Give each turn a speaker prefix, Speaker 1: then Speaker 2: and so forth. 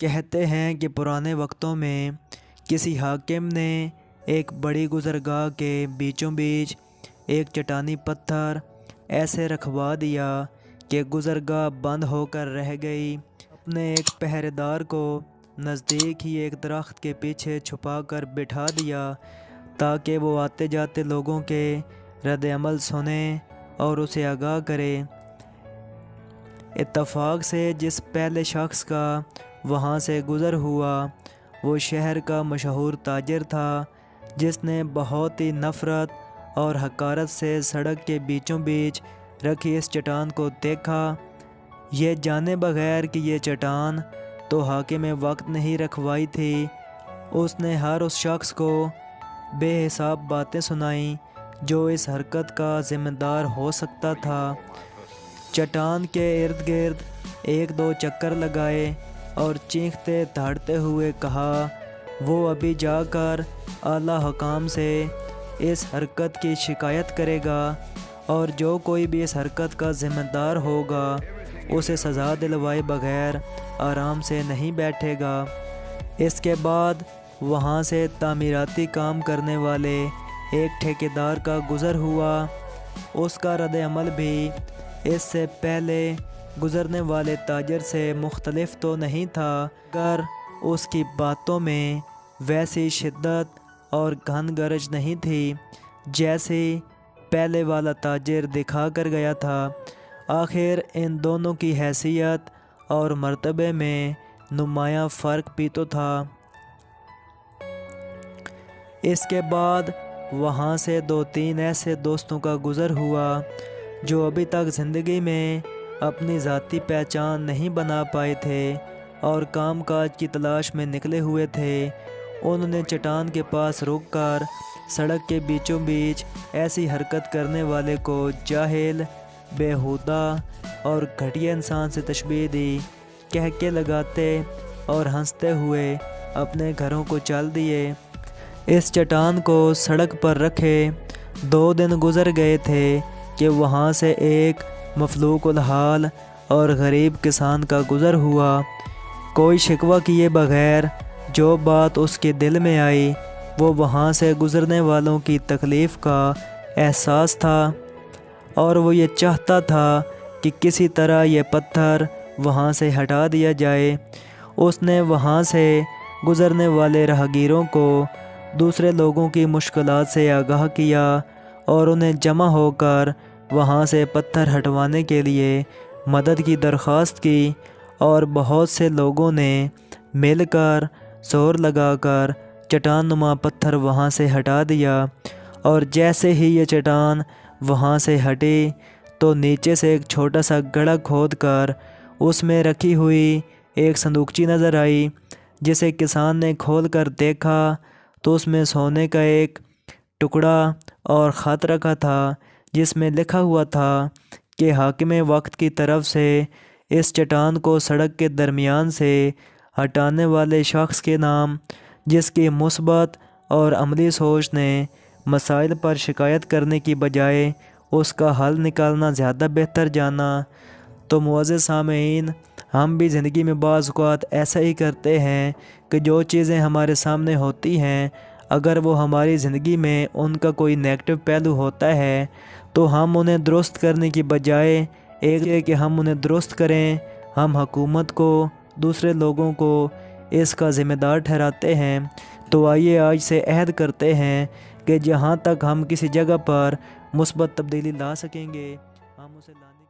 Speaker 1: کہتے ہیں کہ پرانے وقتوں میں کسی حاکم نے ایک بڑی گزرگاہ کے بیچوں بیچ ایک چٹانی پتھر ایسے رکھوا دیا کہ گزرگاہ بند ہو کر رہ گئی۔ اپنے ایک پہرے دار کو نزدیک ہی ایک درخت کے پیچھے چھپا کر بٹھا دیا تاکہ وہ آتے جاتے لوگوں کے رد عمل سنے اور اسے آگاہ کرے۔ اتفاق سے جس پہلے شخص کا وہاں سے گزر ہوا وہ شہر کا مشہور تاجر تھا، جس نے بہت ہی نفرت اور حقارت سے سڑک کے بیچوں بیچ رکھی اس چٹان کو دیکھا، یہ جانے بغیر کہ یہ چٹان تو حاکم وقت نہیں رکھوائی تھی۔ اس نے ہر اس شخص کو بے حساب باتیں سنائیں جو اس حرکت کا ذمہ دار ہو سکتا تھا۔ چٹان کے ارد گرد ایک دو چکر لگائے اور چیختے دھاڑتے ہوئے کہا وہ ابھی جا کر اعلیٰ حکام سے اس حرکت کی شکایت کرے گا، اور جو کوئی بھی اس حرکت کا ذمہ دار ہوگا اسے سزا دلوائے بغیر آرام سے نہیں بیٹھے گا۔ اس کے بعد وہاں سے تعمیراتی کام کرنے والے ایک ٹھیکیدار کا گزر ہوا۔ اس کا رد عمل بھی اس سے پہلے گزرنے والے تاجر سے مختلف تو نہیں تھا، مگر اس کی باتوں میں ویسی شدت اور گھن گرج نہیں تھی جیسی پہلے والا تاجر دکھا کر گیا تھا۔ آخر ان دونوں کی حیثیت اور مرتبے میں نمایاں فرق بھی تو تھا۔ اس کے بعد وہاں سے دو تین ایسے دوستوں کا گزر ہوا جو ابھی تک زندگی میں اپنی ذاتی پہچان نہیں بنا پائے تھے اور کام کاج کی تلاش میں نکلے ہوئے تھے۔ انہوں نے چٹان کے پاس رک کر سڑک کے بیچوں بیچ ایسی حرکت کرنے والے کو جاہل، بیہودہ اور گھٹیا انسان سے تشبیہ دی، کہکے لگاتے اور ہنستے ہوئے اپنے گھروں کو چل دیے۔ اس چٹان کو سڑک پر رکھے 2 دن گزر گئے تھے کہ وہاں سے ایک مفلوک الحال اور غریب کسان کا گزر ہوا۔ کوئی شکوہ کیے بغیر جو بات اس کے دل میں آئی وہ وہاں سے گزرنے والوں کی تکلیف کا احساس تھا، اور وہ یہ چاہتا تھا کہ کسی طرح یہ پتھر وہاں سے ہٹا دیا جائے۔ اس نے وہاں سے گزرنے والے راہگیروں کو دوسرے لوگوں کی مشکلات سے آگاہ کیا اور انہیں جمع ہو کر وہاں سے پتھر ہٹوانے کے لیے مدد کی درخواست کی، اور بہت سے لوگوں نے مل کر زور لگا کر چٹان نما پتھر وہاں سے ہٹا دیا۔ اور جیسے ہی یہ چٹان وہاں سے ہٹی تو نیچے سے ایک چھوٹا سا گڑھا کھود کر اس میں رکھی ہوئی ایک صندوقچی نظر آئی، جسے کسان نے کھول کر دیکھا تو اس میں سونے کا ایک ٹکڑا اور خط رکھا تھا، جس میں لکھا ہوا تھا کہ حاکم وقت کی طرف سے اس چٹان کو سڑک کے درمیان سے ہٹانے والے شخص کے نام، جس کی مثبت اور عملی سوچ نے مسائل پر شکایت کرنے کی بجائے اس کا حل نکالنا زیادہ بہتر جانا۔ تو معزز سامعین، ہم بھی زندگی میں بعض اوقات ایسا ہی کرتے ہیں کہ جو چیزیں ہمارے سامنے ہوتی ہیں، اگر وہ ہماری زندگی میں ان کا کوئی نیگیٹو پہلو ہوتا ہے تو ہم انہیں درست کرنے کی بجائے ایک ہے کہ ہم انہیں درست کریں، ہم حکومت کو، دوسرے لوگوں کو اس کا ذمہ دار ٹھہراتے ہیں۔ تو آئیے آج سے عہد کرتے ہیں کہ جہاں تک ہم کسی جگہ پر مثبت تبدیلی لا سکیں گے، ہم اسے لانے